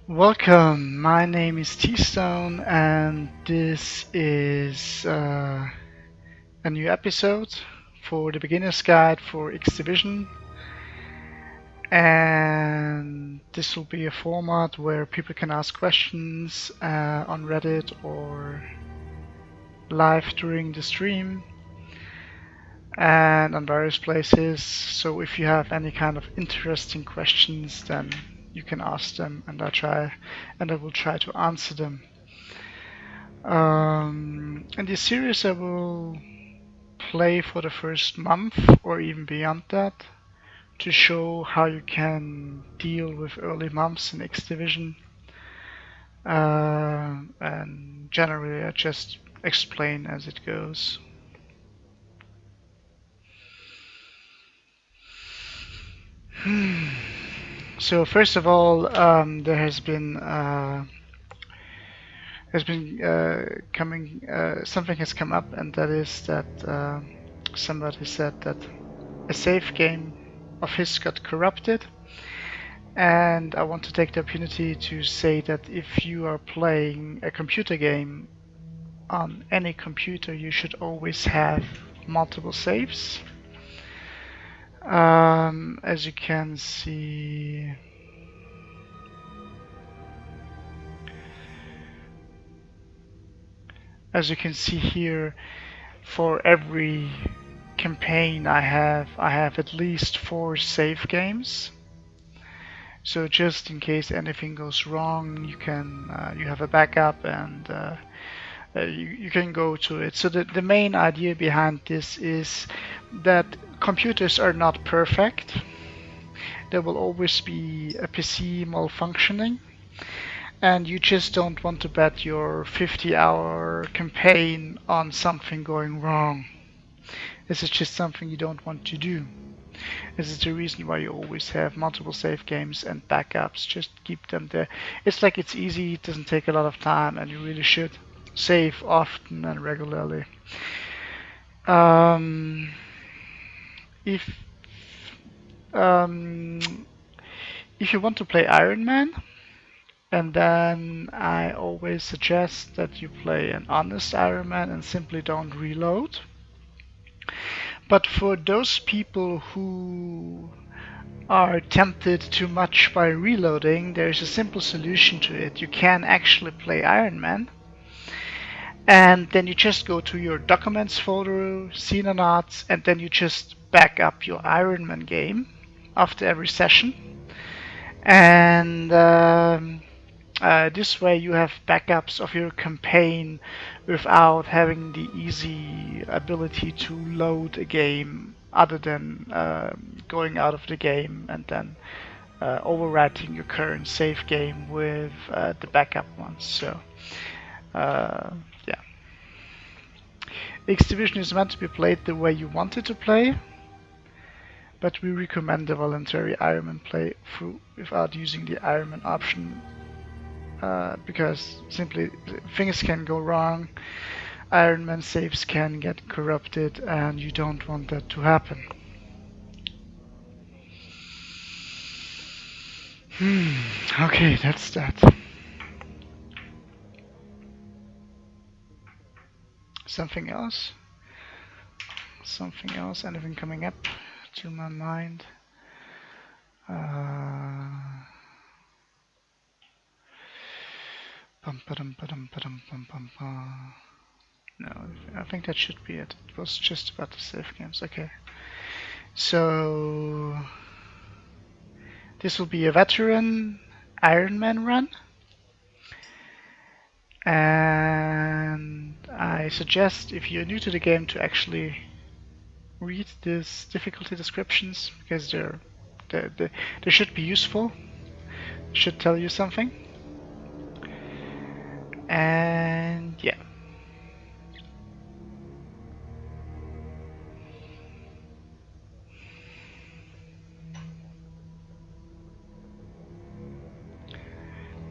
Welcome, my name is Tsto-ne and this is a new episode for the beginner's guide for X Division, and this will be a format where people can ask questions on Reddit or live during the stream and on various places. So if you have any kind of interesting questions, then you can ask them and I will try to answer them. In this series I will play for the first month or even beyond that to show how you can deal with early months in X Division, and generally I just explain as it goes. So first of all, there has been something has come up, and that is that somebody said that a save game of his got corrupted, and I want to take the opportunity to say that if you are playing a computer game on any computer, you should always have multiple saves. As you can see, here, for every campaign I have at least 4 save games. So just in case anything goes wrong, you have a backup, and you can go to it. So the main idea behind this is that computers are not perfect. There will always be a PC malfunctioning, and you just don't want to bet your 50-hour campaign on something going wrong. This is just something you don't want to do. This is the reason why you always have multiple save games and backups. Just keep them there. It's easy, it doesn't take a lot of time, and you really should save often and regularly. If you want to play Ironman, and then I always suggest that you play an honest Ironman and simply don't reload. But for those people who are tempted too much by reloading, there's a simple solution to it. You can actually play Ironman, and then you just go to your documents folder, Xenonauts, and then you just back up your Ironman game after every session. And this way you have backups of your campaign without having the easy ability to load a game, other than going out of the game and then overwriting your current save game with the backup ones. So yeah, X Division is meant to be played the way you want it to play, but we recommend the voluntary Ironman playthrough without using the Ironman option, because simply things can go wrong. Ironman saves can get corrupted, and you don't want that to happen. Okay, that's that. Something else? Anything coming up to my mind? No, I think that should be it. It was just about the save games. Okay. So this will be a veteran Ironman run, and I suggest, if you're new to the game, to actually read these difficulty descriptions, because they should be useful. Should tell you something. And yeah.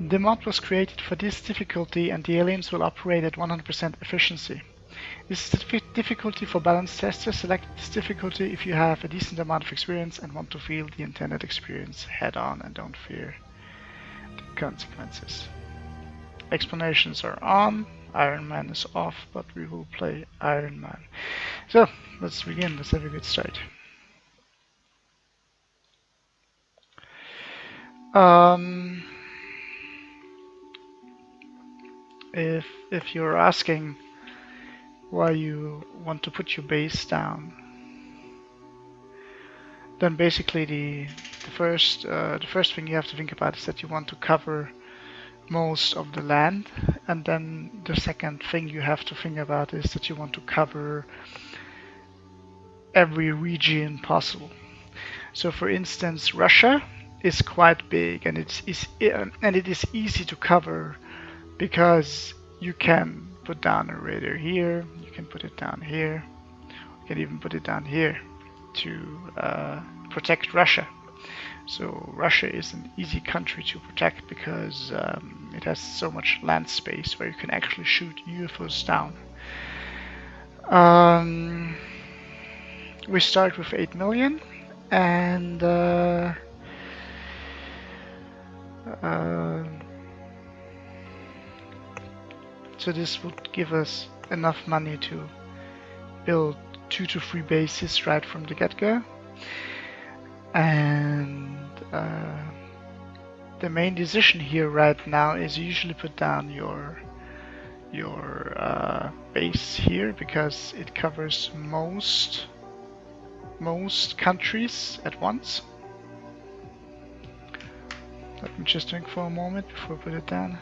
The mod was created for this difficulty, and the aliens will operate at 100% efficiency. This is the difficulty for balanced testers. Select this difficulty if you have a decent amount of experience and want to feel the intended experience head on and don't fear consequences. Explanations are on, Ironman is off, but we will play Ironman. So, let's begin, let's have a good start. If you're asking why you want to put your base down, then basically the first thing you have to think about is that you want to cover most of the land, and then the second thing you have to think about is that you want to cover every region possible. So for instance, Russia is quite big, and it is easy to cover because you can put down a radar here, you can put it down here, you can even put it down here to protect Russia. So Russia is an easy country to protect because it has so much land space where you can actually shoot UFOs down. We start with 8 million, and so this would give us enough money to build 2 to 3 bases right from the get-go. And the main decision here right now is you usually put down your base here because it covers most countries at once. Let me just think for a moment before I put it down.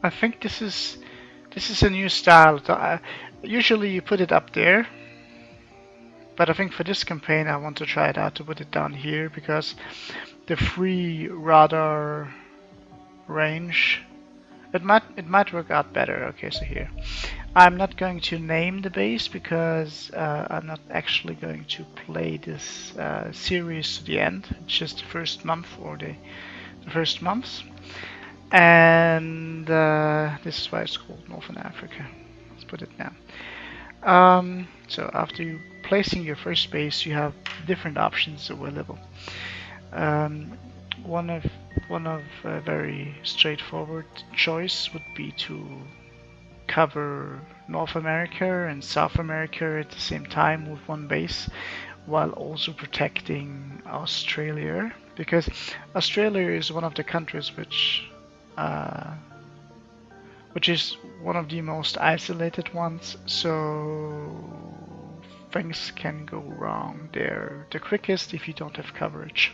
I think this is a new style. Usually you put it up there, but I think for this campaign I want to try it out to put it down here because the free radar range, it might work out better. Okay, so here I'm not going to name the base because I'm not actually going to play this series to the end. It's just the first month or the first months. And this is why it's called Northern Africa. Let's put it down. So after you placing your first base, you have different options available. One of a very straightforward choice would be to cover North America and South America at the same time with one base, while also protecting Australia, because Australia is one of the countries which is one of the most isolated ones, so things can go wrong there the quickest if you don't have coverage.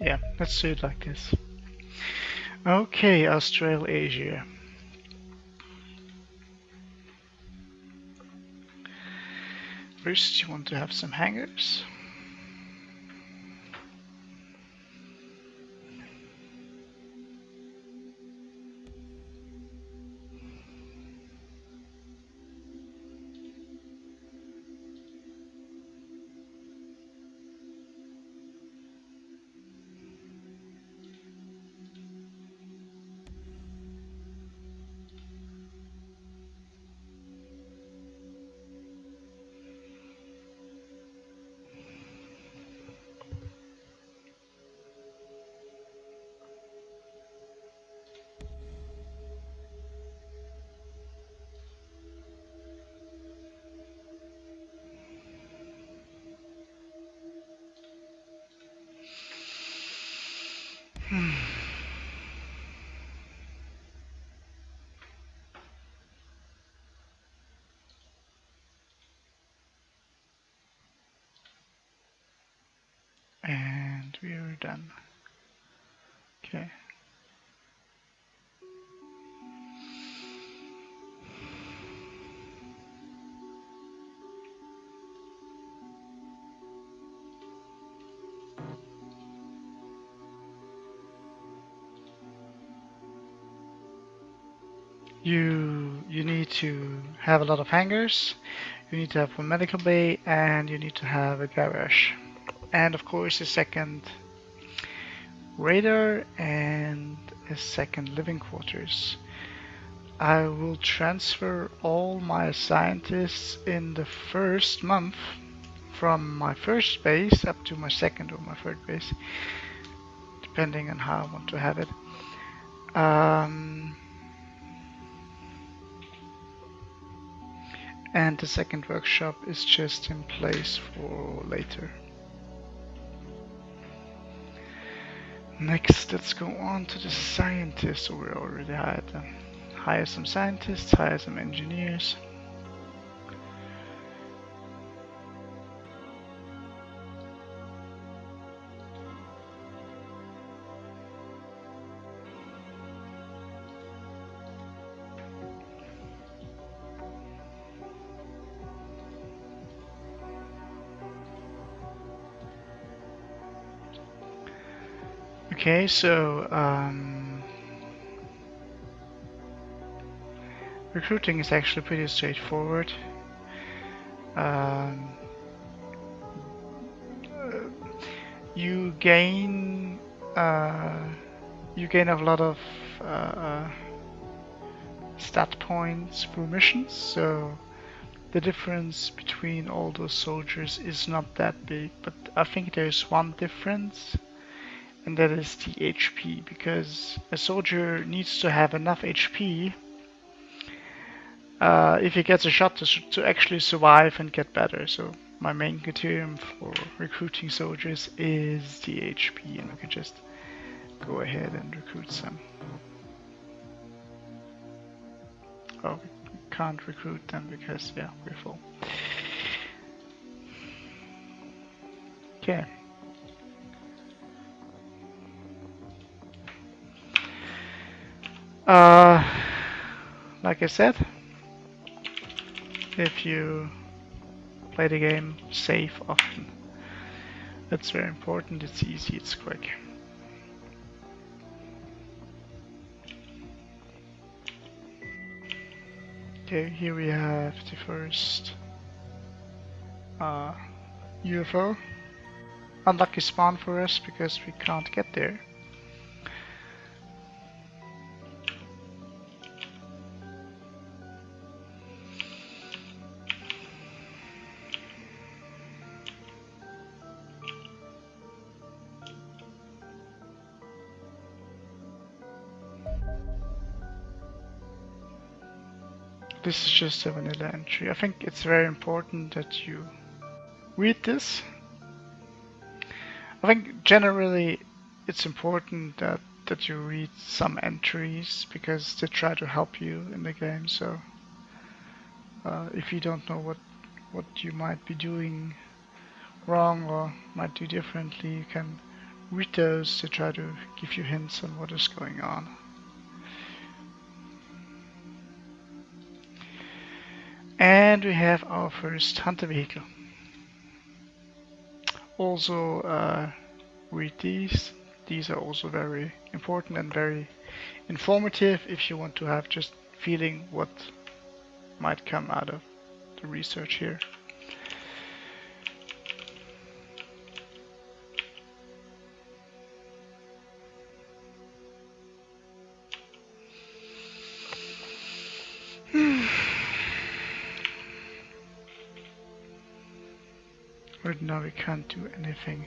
Yeah, let's do it like this. Okay, Australasia. First, you want to have some hangars. And we are done. Okay. You need to have a lot of hangars, you need to have a medical bay, and you need to have a garage. And of course a second radar and a second living quarters. I will transfer all my scientists in the first month from my first base up to my second or my third base, depending on how I want to have it. And the second workshop is just in place for later. Next, let's go on to the scientists. We already hired them. Hire some scientists, hire some engineers. Okay, so recruiting is actually pretty straightforward. You gain a lot of stat points through missions, so the difference between all those soldiers is not that big, but I think there's one difference, and that is the HP, because a soldier needs to have enough HP if he gets a shot to actually survive and get better. So my main criterion for recruiting soldiers is the HP, and we can just go ahead and recruit some. Oh, we can't recruit them because, yeah, we're full. Okay. Like I said, if you play the game, save often. That's very important. It's easy, it's quick. Okay, here we have the first UFO. Unlucky spawn for us because we can't get there. This is just a vanilla entry. I think it's very important that you read this. I think generally it's important that you read some entries because they try to help you in the game. So if you don't know what you might be doing wrong or might do differently, you can read those to try to give you hints on what is going on. And we have our first hunter vehicle. Also read these. These are also very important and very informative if you want to have just feeling what might come out of the research here. Right now we can't do anything.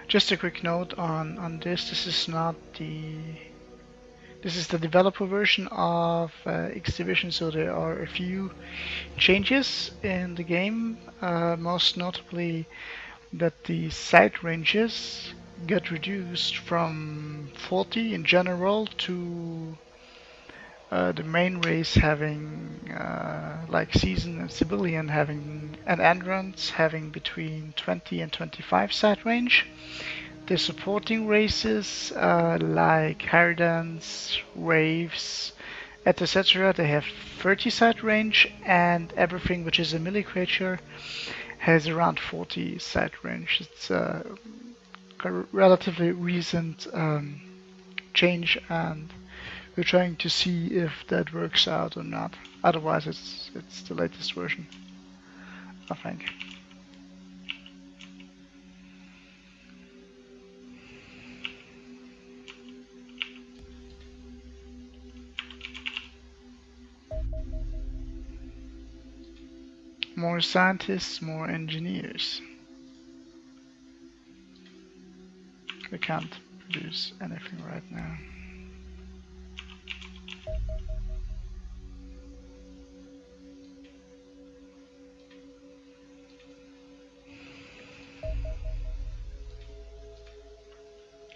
Just a quick note on this. This is not the. This is the developer version of X Division, so there are a few changes in the game. Most notably, that the sight ranges get reduced from 40 in general to the main race having like season and civilian having and endurance having between 20 and 25 sight range. The supporting races like Harridans, Waves, etc. they have 30 sight range, and everything which is a melee creature has around 40 sight range. It's a relatively recent change, and we're trying to see if that works out or not. Otherwise, it's the latest version, I think. More scientists, more engineers. We can't produce anything right now.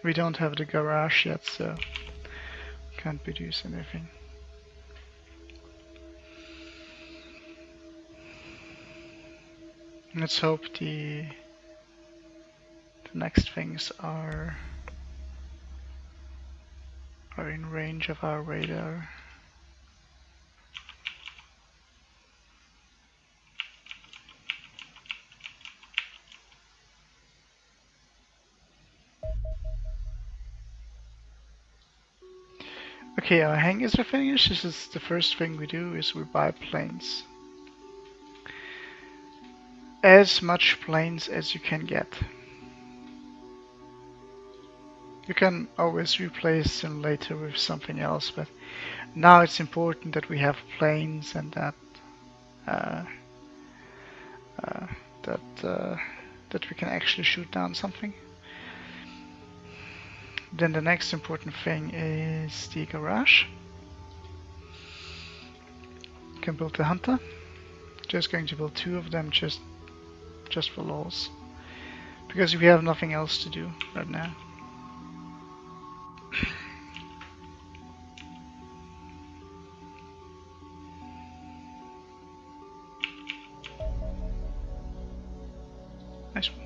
We don't have the garage yet, so can't produce anything. Let's hope the next things are in range of our radar. Okay, our hangars are finished. This is the first thing we do is we buy planes. As much planes as you can get. You can always replace them later with something else, but now it's important that we have planes and that that we can actually shoot down something. Then the next important thing is the garage. You can build the hunter. Just going to build 2 of them just for lols, because we have nothing else to do right now. Nice one.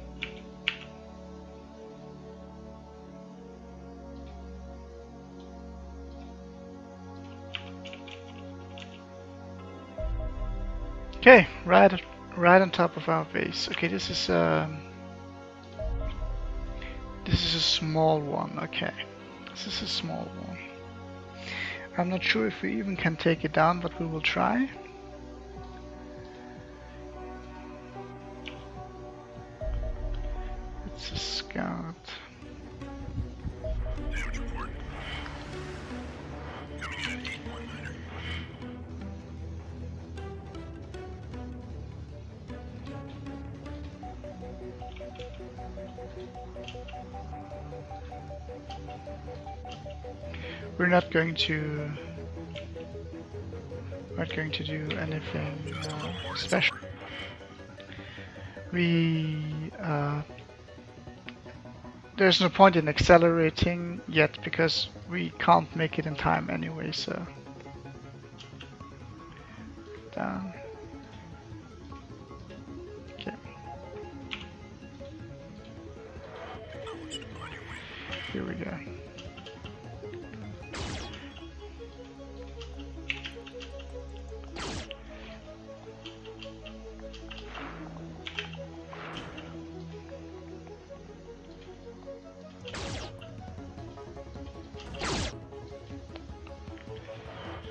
Okay, right on top of our base. Okay, this is a small one. Okay, this is a small one. I'm not sure if we even can take it down, but we will try. It's a scout. Damage report. Coming in at 819er. We're not going to do anything special. there's no point in accelerating yet because we can't make it in time anyway, so down. Okay. Acknowledged. On your way. Here we go.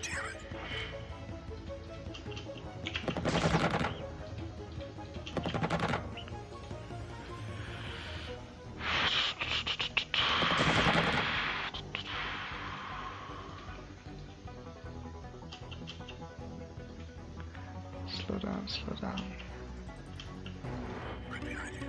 Damn it. Slow down, slow down. Right behind you.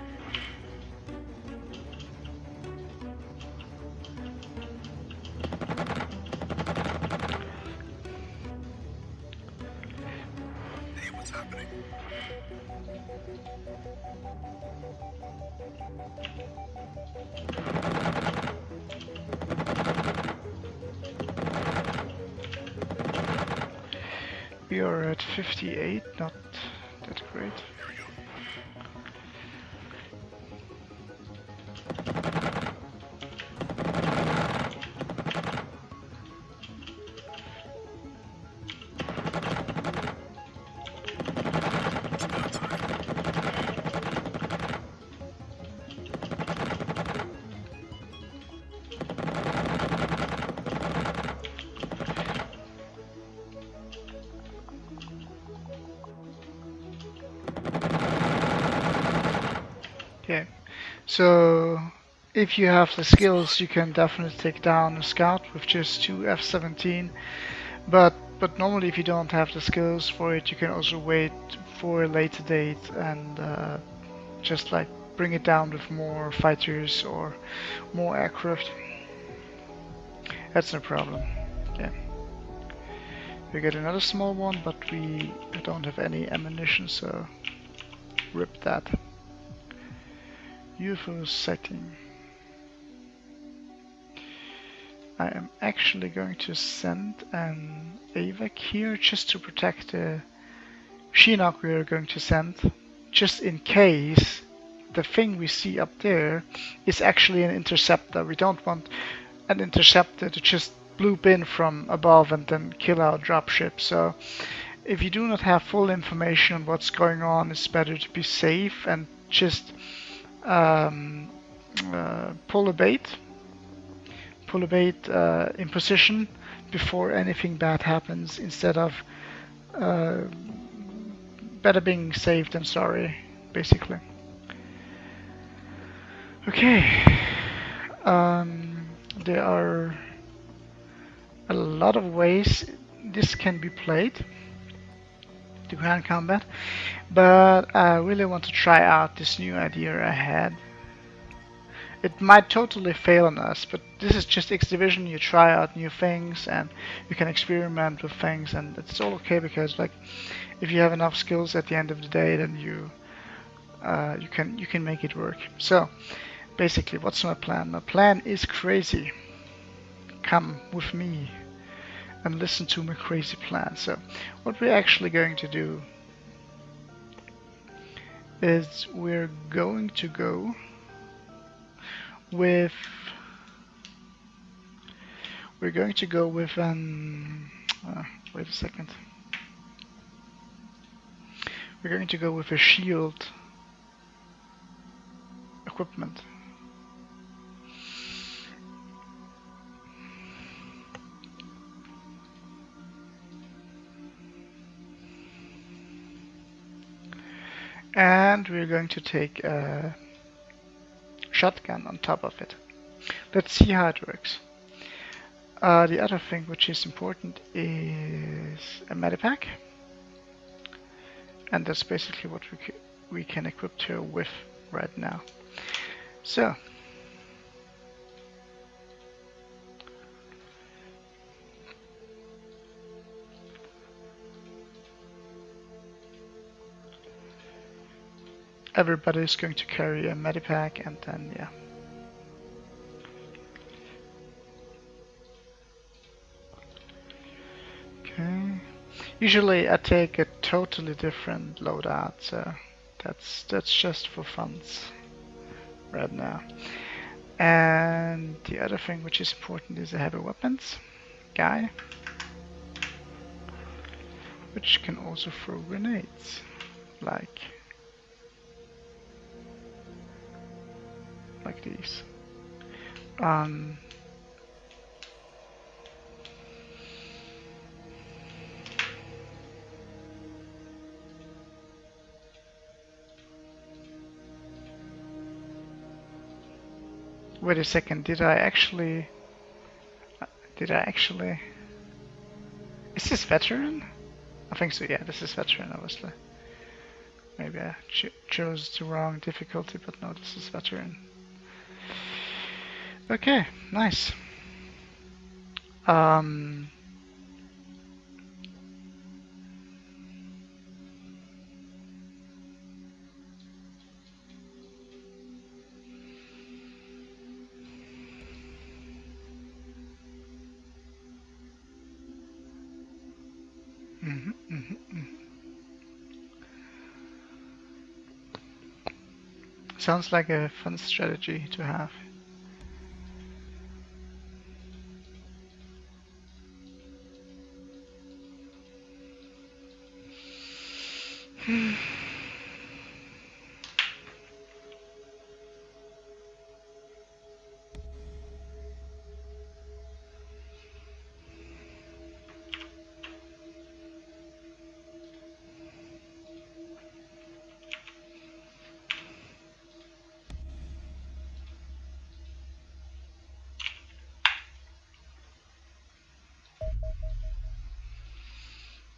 Hey, what's happening? We are at 58, not that great. Here we go. About time. Okay, so if you have the skills, you can definitely take down a scout with just 2 F-17. But normally, if you don't have the skills for it, you can also wait for a later date and just like bring it down with more fighters or more aircraft. That's no problem. Okay. We get another small one, but we don't have any ammunition, so rip that. UFO sighting. I am actually going to send an AVAC here just to protect the Xenonauts we are going to send, just in case the thing we see up there is actually an interceptor. We don't want an interceptor to just bloop in from above and then kill our dropship. So if you do not have full information on what's going on, it's better to be safe and just pull a bait in position before anything bad happens, instead of better being safe than sorry, basically. Okay, there are a lot of ways this can be played, the ground combat, but I really want to try out this new idea I had. It might totally fail on us, but this is just X Division. You try out new things and you can experiment with things, and it's all okay because, like, if you have enough skills at the end of the day, then you can make it work. So basically, what's my plan? My plan is crazy. Come with me and listen to my crazy plan. So what we're actually going to do is we're going to go with an wait a second. We're going to go with a shield equipment. And we're going to take a shotgun on top of it. Let's see how it works. The other thing which is important is a medipack, and that's basically what we can equip her with right now. So everybody is going to carry a medipack, and then yeah. Usually I take a totally different loadout, so that's just for funs right now. And the other thing which is important is the heavy weapons guy, which can also throw grenades, like these. Um, Wait a second, did I actually... Is this veteran? I think so, yeah, this is veteran, obviously. Maybe I chose the wrong difficulty, but no, this is veteran. Okay, nice. Um... Sounds like a fun strategy to have.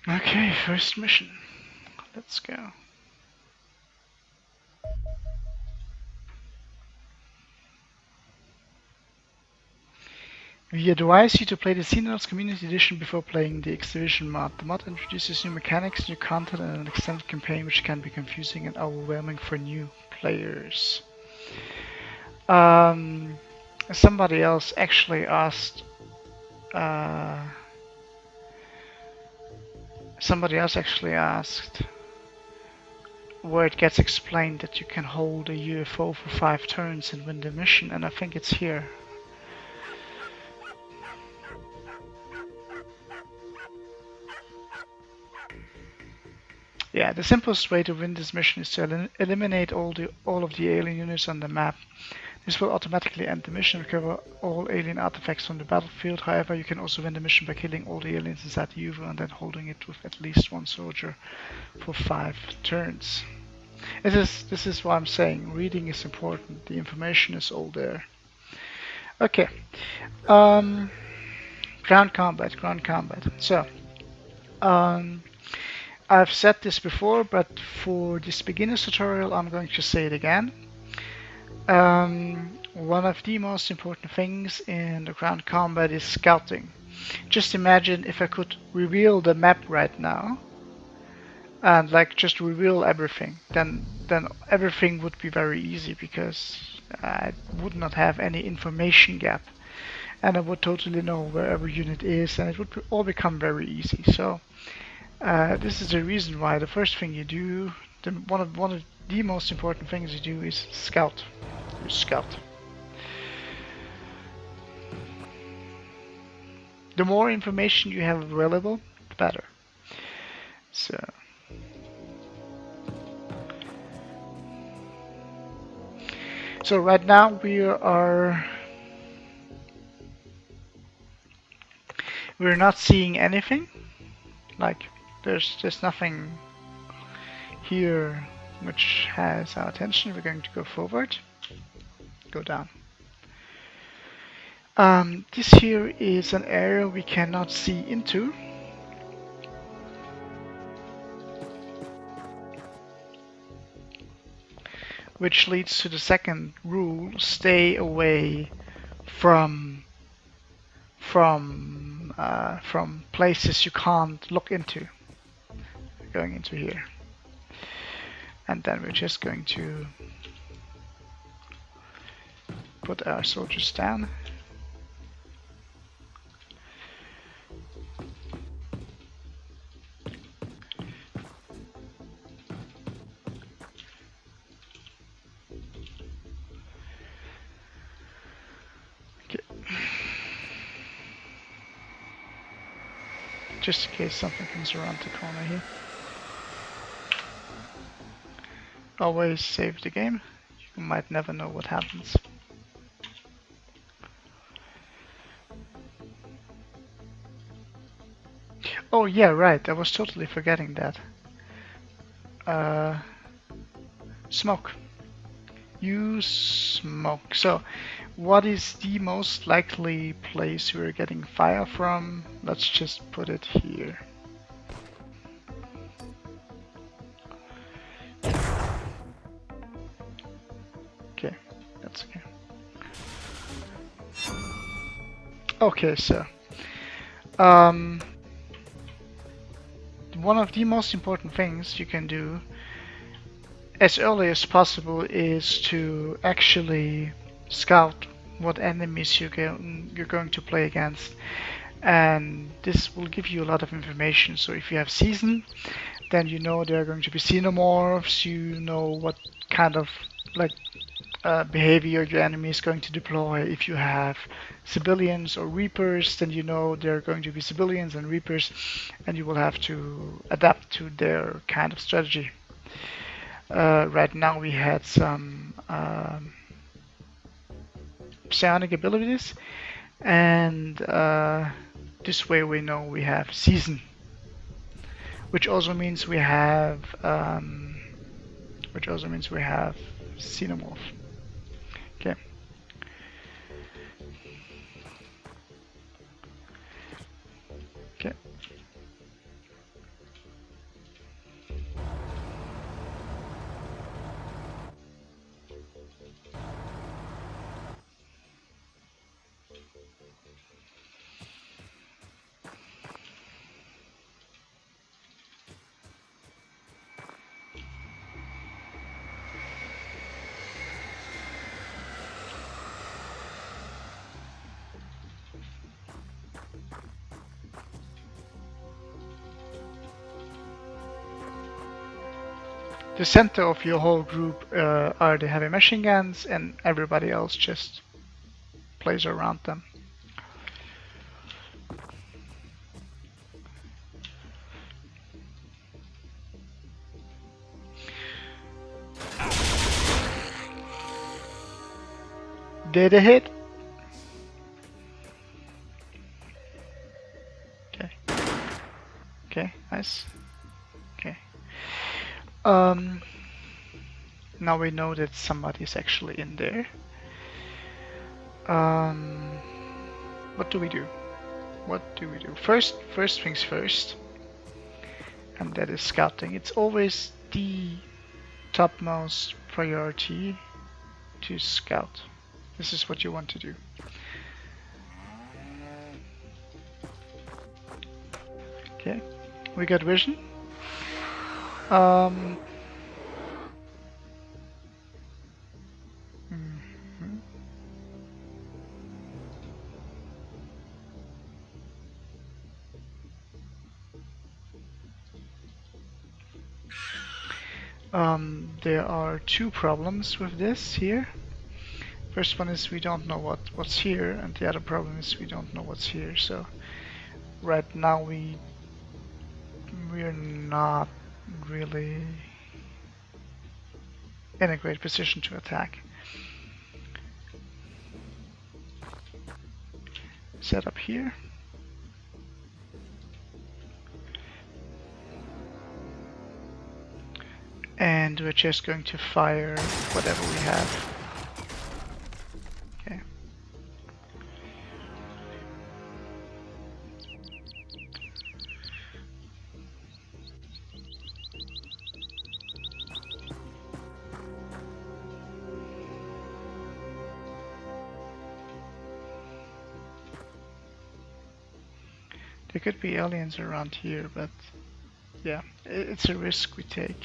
Okay, first mission. Let's go. We advise you to play the Xenonauts Community Edition before playing the Exhibition mod. The mod introduces new mechanics, new content, and an extended campaign which can be confusing and overwhelming for new players. Somebody else actually asked where it gets explained that you can hold a UFO for 5 turns and win the mission, and I think it's here. Yeah, the simplest way to win this mission is to eliminate all of the alien units on the map. This will automatically end the mission and recover all alien artifacts from the battlefield. However, you can also win the mission by killing all the aliens inside the UFO and then holding it with at least 1 soldier for 5 turns. This is what I'm saying. Reading is important. The information is all there. Okay. Ground combat. So, I've said this before, but for this beginner's tutorial, I'm going to say it again. One of the most important things in the ground combat is scouting. Just imagine if I could reveal the map right now, and like just reveal everything, then everything would be very easy because I would not have any information gap, and I would totally know where every unit is, and it would all become very easy. So. This is the reason why the first thing you do, one of the most important things you do is scout. You scout. The more information you have available, the better. So right now we're not seeing anything. Like there's nothing here which has our attention. We're going to go forward, go down. This here is an area we cannot see into. Which leads to the second rule: stay away from places you can't look into. We're going into here, and then we're just going to put our soldiers down. just in case something comes around the corner here. Always save the game. You might never know what happens. Oh yeah, right. I was totally forgetting that. Smoke. Use smoke. So, what is the most likely place we're getting fire from? Let's just put it here. Okay, that's okay. Okay, so one of the most important things you can do as early as possible is to actually scout what enemies you're going to play against, and this will give you a lot of information. So if you have season, then you know there are going to be xenomorphs, you know what kind of like behavior your enemy is going to deploy. If you have civilians or reapers, then you know there are going to be civilians and reapers, and you will have to adapt to their kind of strategy. Right now we had some psionic abilities, and this way we know we have season, which also means we have xenomorph. Okay. Okay. The center of your whole group are the heavy machine guns, and everybody else just plays around them. Did a hit? Okay. Okay, nice. Okay. Now we know that somebody's actually in there. What do we do? What do we do? First things first, and that is scouting. It's always the topmost priority to scout. This is what you want to do. Okay, we got vision. There are two problems with this here. First one is we don't know what's here, and the other problem is we don't know what's here. So right now we're not really in a great position to attack. Set up here. And we're just going to fire whatever we have. Okay. There could be aliens around here, but yeah, it's a risk we take.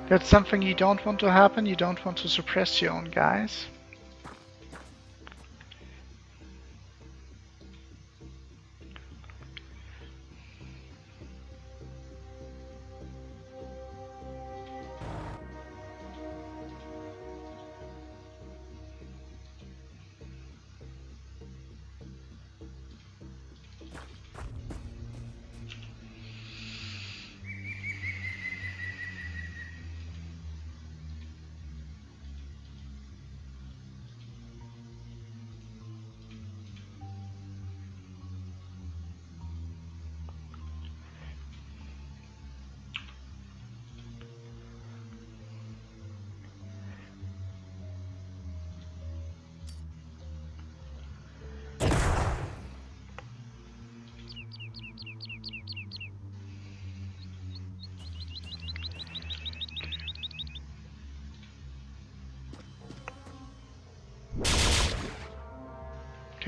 That's something you don't want to happen. You don't want to suppress your own guys.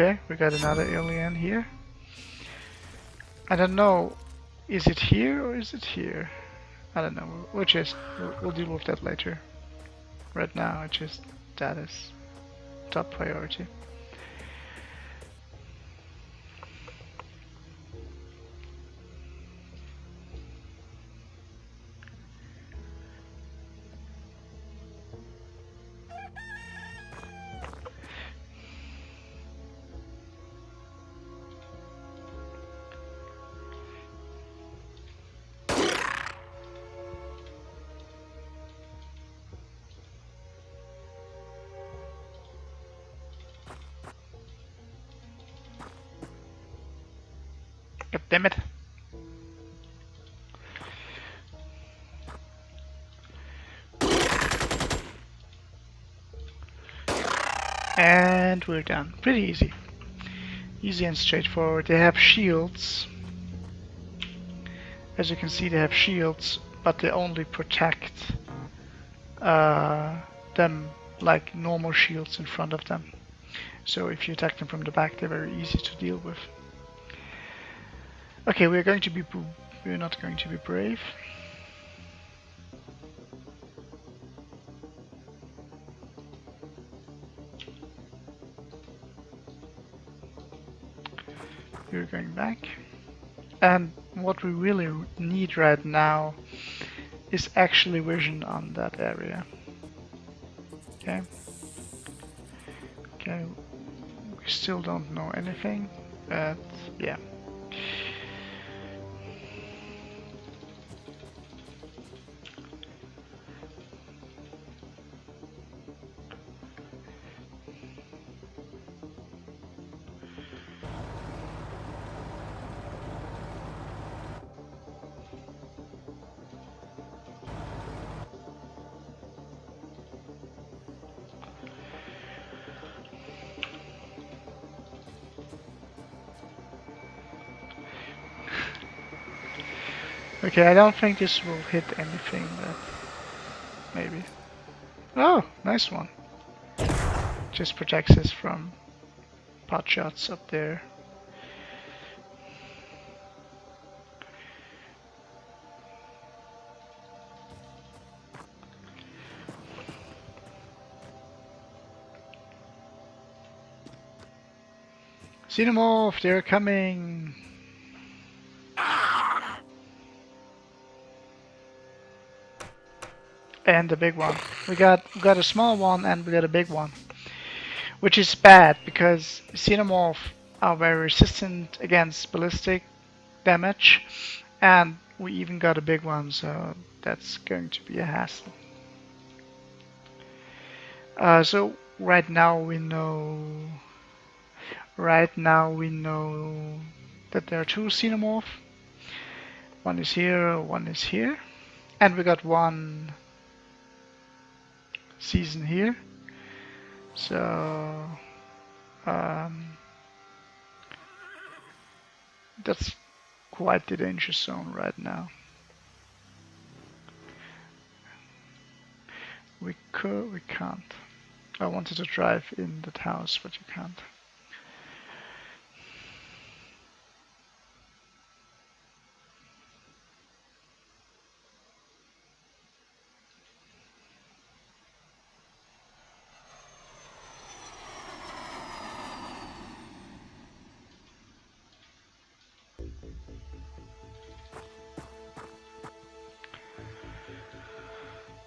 Okay, we got another alien here. I don't know, is it here or is it here? I don't know. We'll deal with that later. Right now, it's just that is top priority. God damn it. And we're done. Pretty easy. Easy and straightforward. They have shields. As you can see, they have shields, but they only protect them like normal shields in front of them. So if you attack them from the back, they're very easy to deal with. Okay, we're not going to be brave. We're going back. And what we really need right now is actually vision on that area. Okay. Okay. We still don't know anything, but yeah. Okay, I don't think this will hit anything, but maybe. Oh, nice one. Just protects us from pot shots up there. Xenomorph, they're coming! And the big one. We got a small one and we got a big one. Which is bad because Xenomorph are very resistant against ballistic damage, and we even got a big one, so that's going to be a hassle. So right now we know that there are two Xenomorph. One is here, and we got one season here. So that's quite the danger zone right now. We can't. I wanted to drive in that house, but you can't.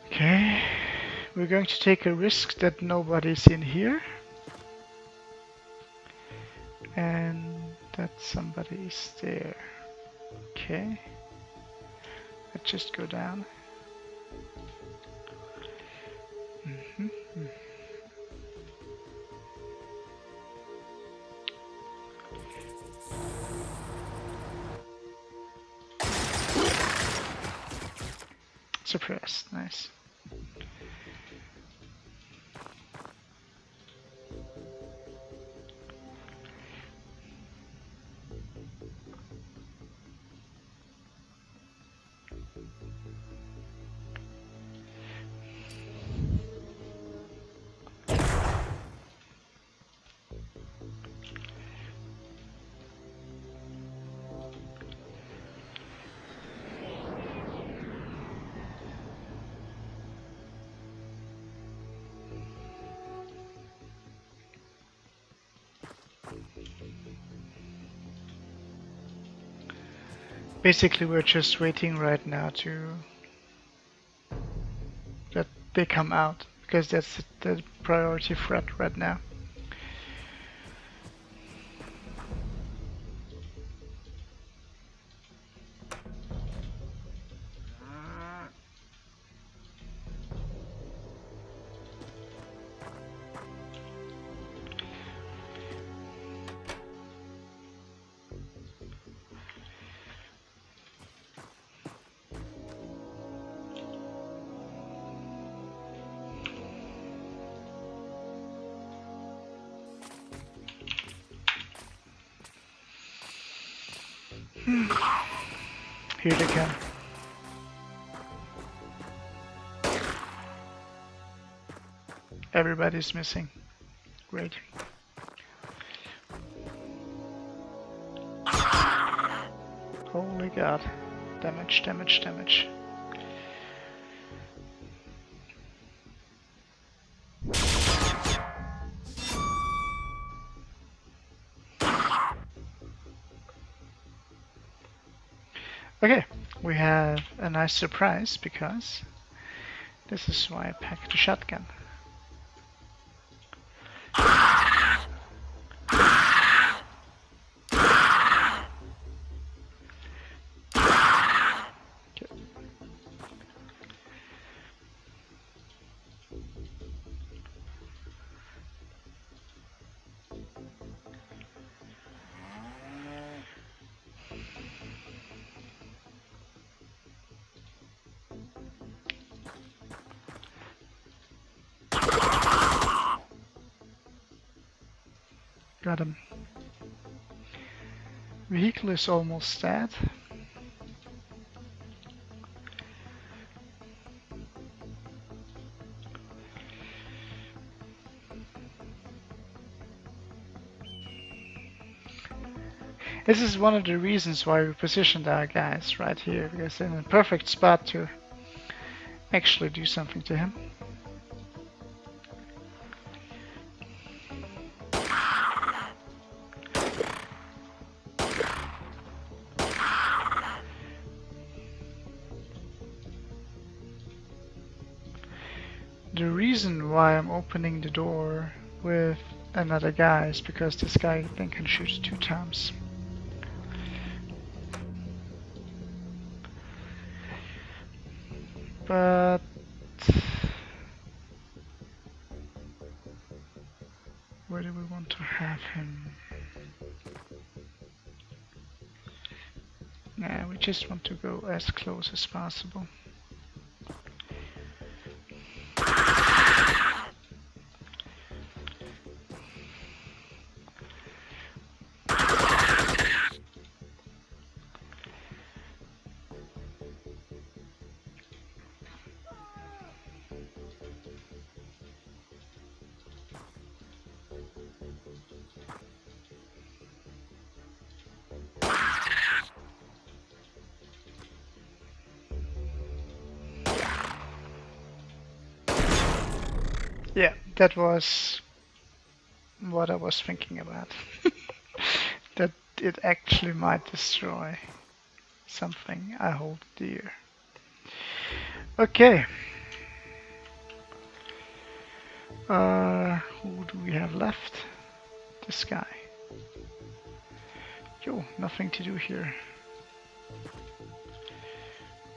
Okay, we're going to take a risk that nobody's in here and that somebody is there. Okay, let's just go down. Suppressed, nice. Basically, we're just waiting right now to that they come out because that's the priority threat right now. Here they come. Everybody's missing. Great. Holy god. Damage, damage, damage. Okay, we have a nice surprise because this is why I packed the shotgun. Got him. Vehicle is almost dead. This is one of the reasons why we positioned our guys right here, because they're in a perfect spot to actually do something to him. The reason why I'm opening the door with another guy is because this guy then can shoot 2 times. But where do we want to have him? Nah, we just want to go as close as possible. Yeah, that was what I was thinking about. That it actually might destroy something I hold dear. Okay. Who do we have left? This guy. Yo, nothing to do here.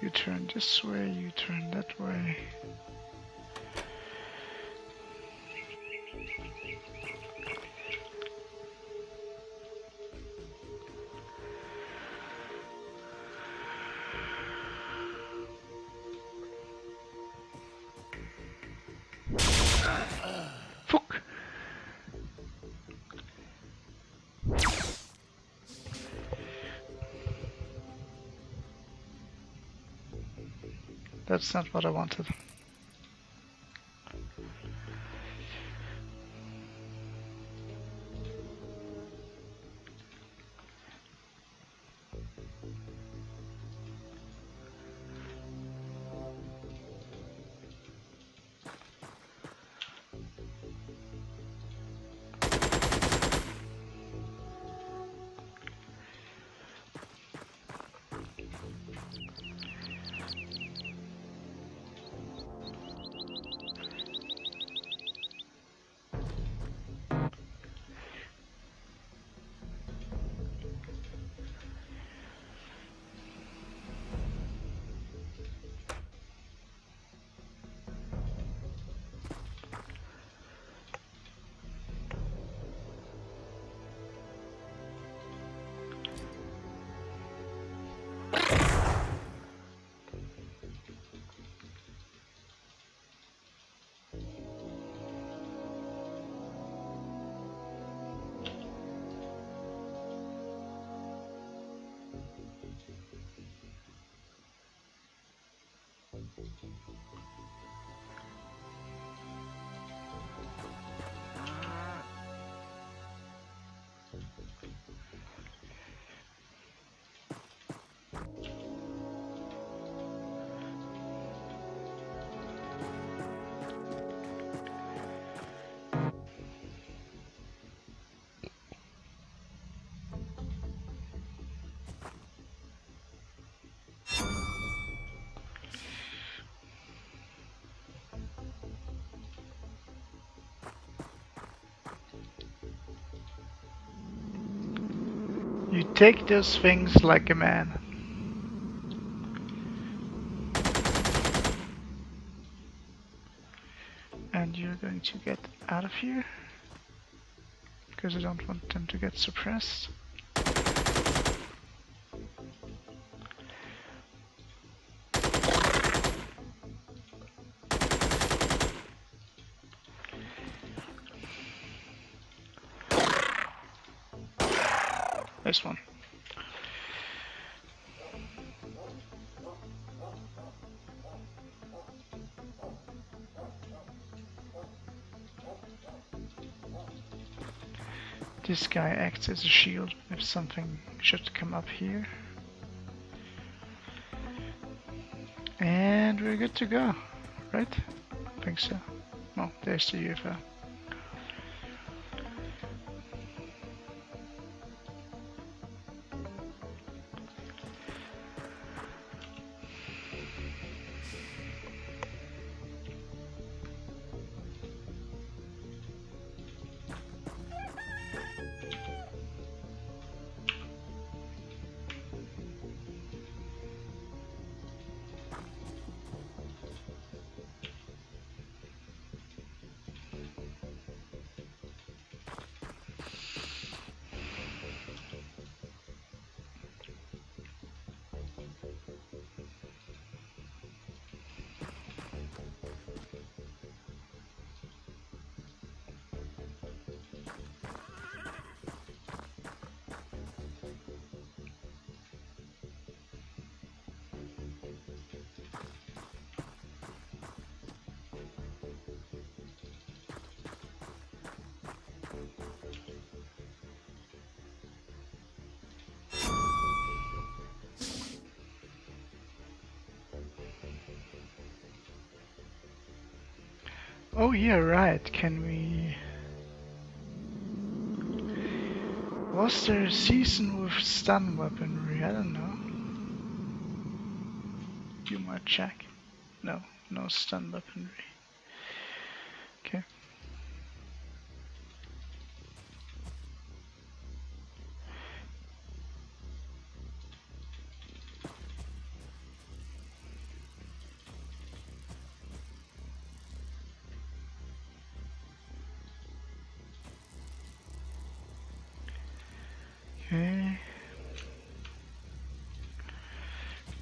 You turn this way, you turn that way. Fuck! That's not what I wanted. You take those things like a man. And you're going to get out of here, because I don't want them to get suppressed. This one. This guy acts as a shield if something should come up here. And we're good to go, right? I think so. Oh, there's the UFO. Oh yeah, right. Can we... Was there a season with stun weaponry? I don't know. You might check. No, no stun weaponry. Okay. Okay.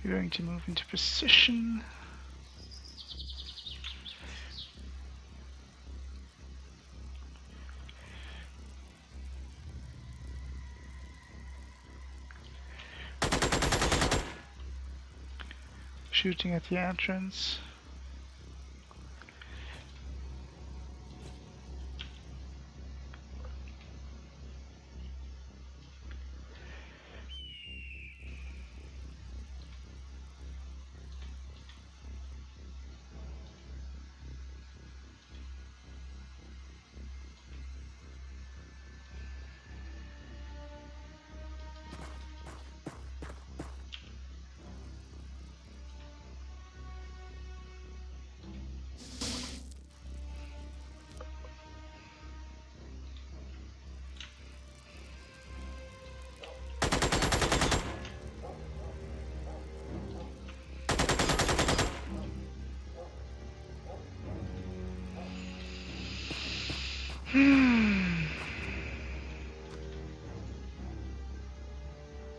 We're going to move into position. Shooting at the entrance.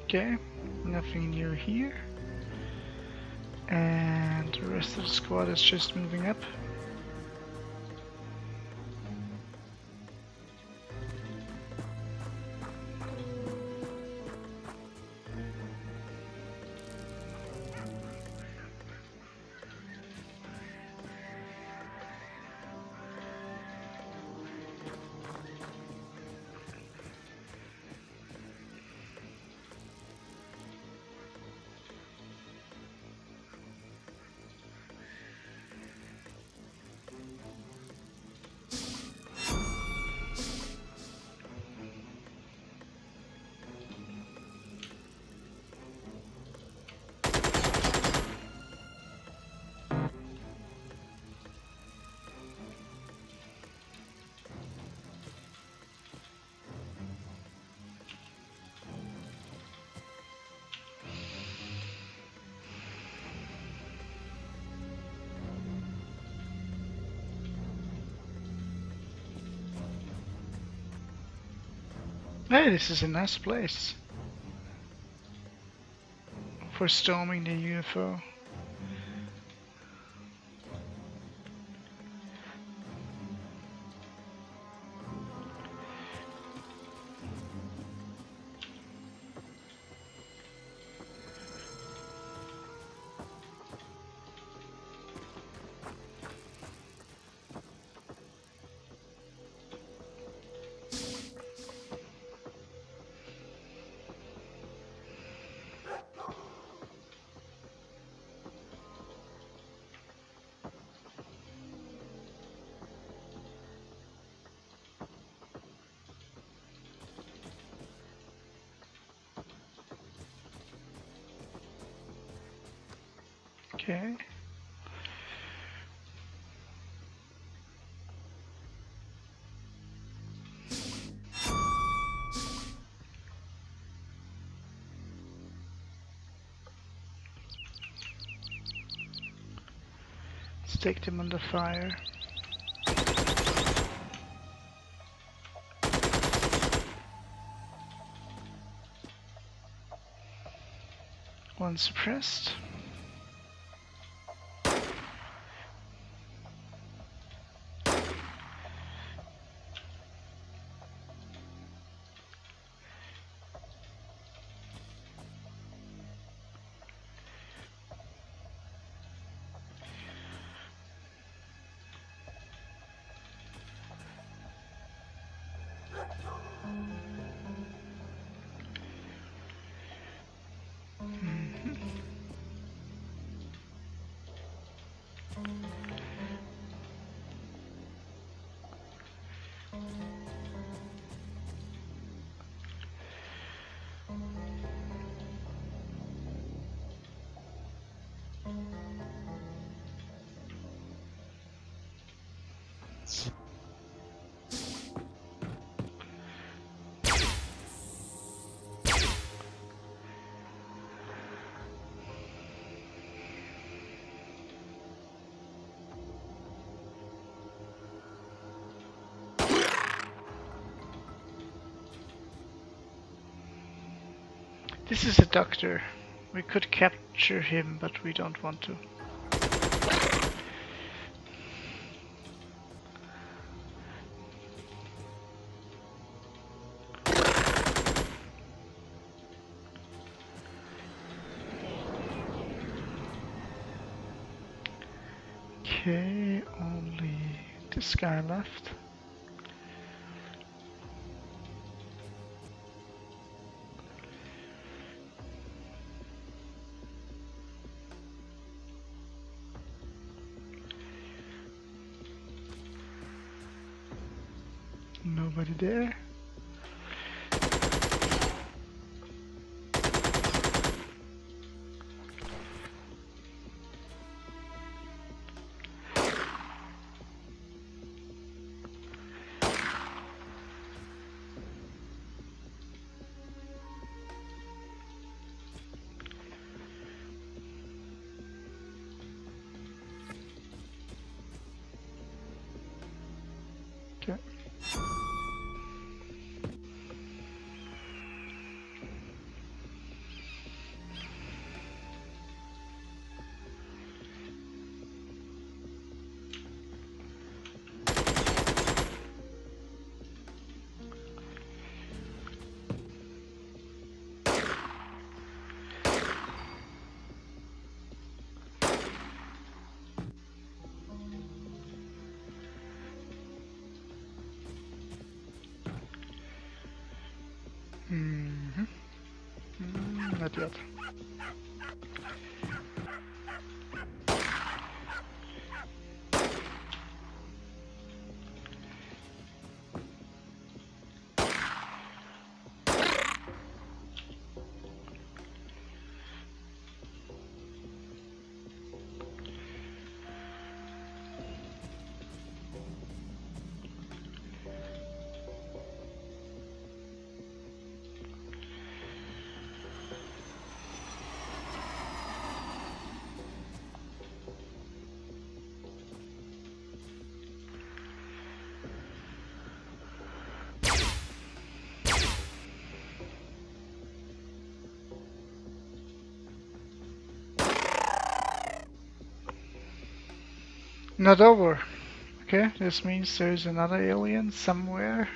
Okay, nothing new here. And the rest of the squad is just moving up. Hey, this is a nice place for storming the UFO. Okay. Let's take them under fire. One suppressed. This is a doctor. We could capture him, but we don't want to. Okay, only this guy left. Nobody there. Okay. Not yet. Not over. Okay, this means there's another alien somewhere.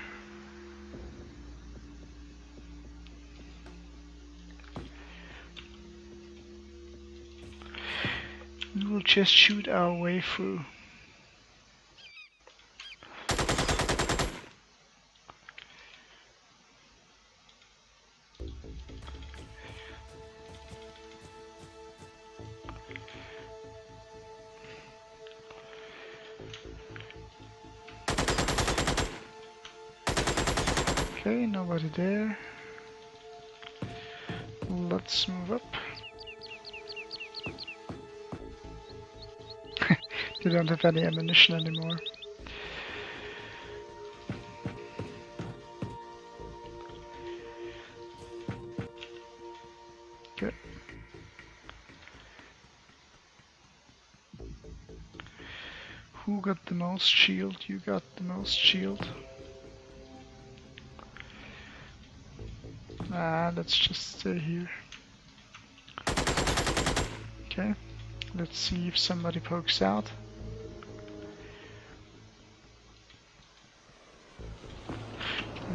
We will just shoot our way through. Okay, nobody there. Let's move up. They don't have any ammunition anymore. Good. Who got the most shield? You got the most shield. Let's just stay here. Okay, let's see if somebody pokes out.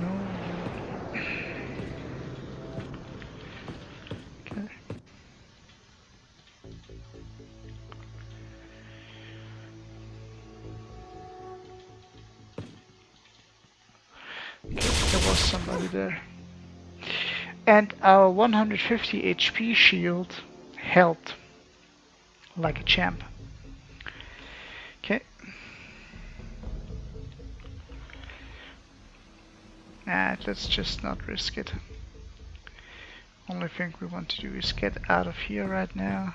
No. Okay. Okay, there was somebody there. And our 150 HP shield held like a champ. Okay. Let's just not risk it. Only thing we want to do is get out of here right now.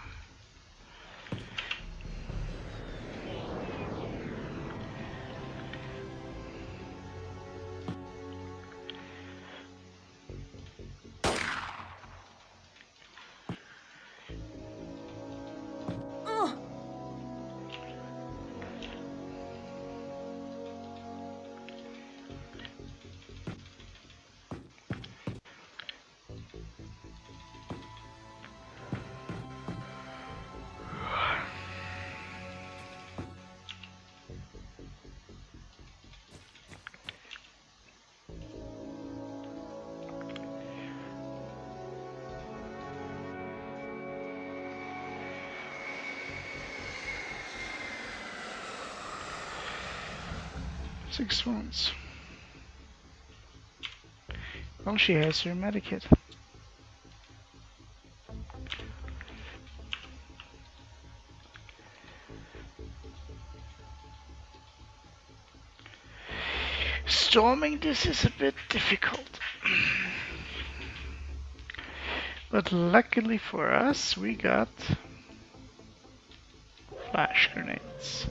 Six wounds. Well, she has her medikit. Storming this is a bit difficult. But luckily for us, we got flash grenades.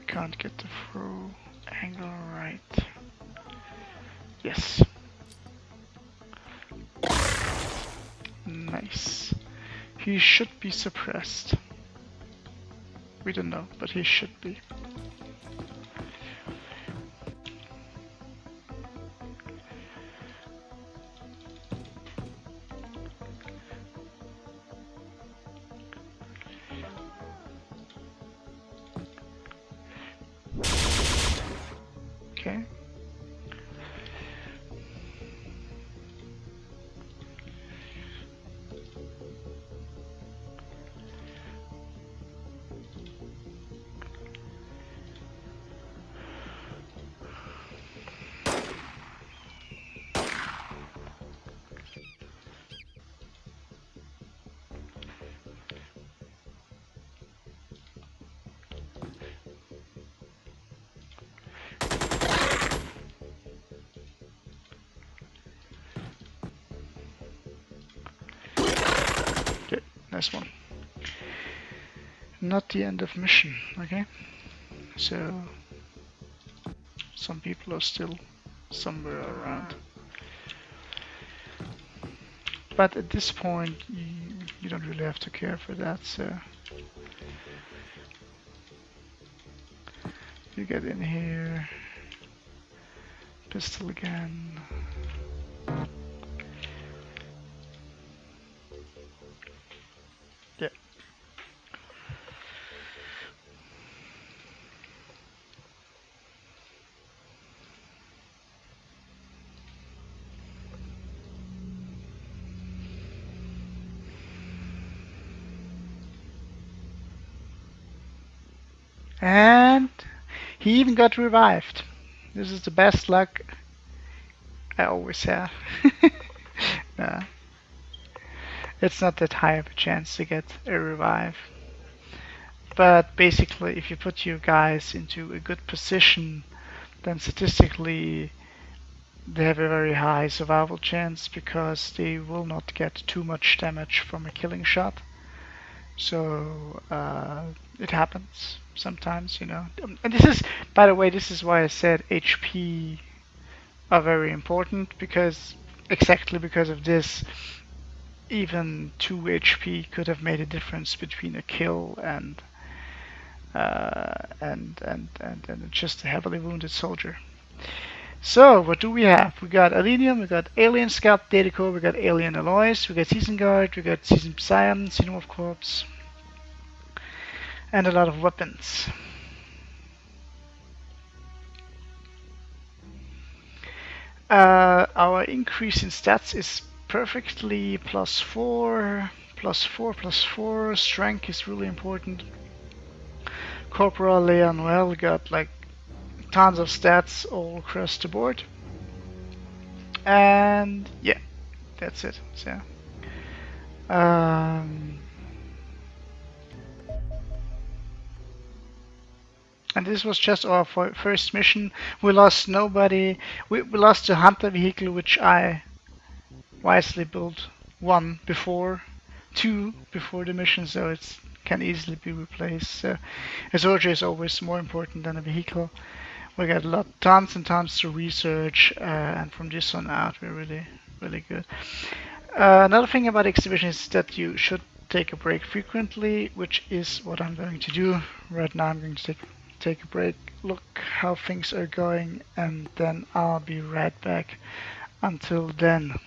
Can't get the throw angle right. Yes. Nice. He should be suppressed. We don't know, but he should be. Okay. Nice one. Not the end of mission, okay? So some people are still somewhere around. but at this point you don't really have to care for that, so you get in here, pistol again. Yeah. And he even got revived. This is the best luck I always have. Nah, it's not that high of a chance to get a revive. But basically, if you put your guys into a good position, then statistically they have a very high survival chance because they will not get too much damage from a killing shot. So it happens sometimes, you know. And this is, by the way, this is why I said HP are very important, because exactly because of this, even 2 HP could have made a difference between a kill and just a heavily wounded soldier. So what do we have? We got Alenium, we got Alien Scout Data Core, we got Alien Alloys, we got Season Guard, we got Season Psion, Xenomorph Corpse, and a lot of weapons. Our increase in stats is perfectly +4, +4, +4. Strength is really important. Corporal Leon got like tons of stats all across the board. And yeah, that's it. So and this was just our first mission. We lost nobody. We lost the hunter vehicle, which I wisely built 1 before, 2 before the mission, so it can easily be replaced. So a soldier is always more important than a vehicle. We got tons and tons to research, and from this on out, we're really good. Another thing about exhibition is that you should take a break frequently, which is what I'm going to do. Right now I'm going to take a break, look how things are going, and then I'll be right back. Until then.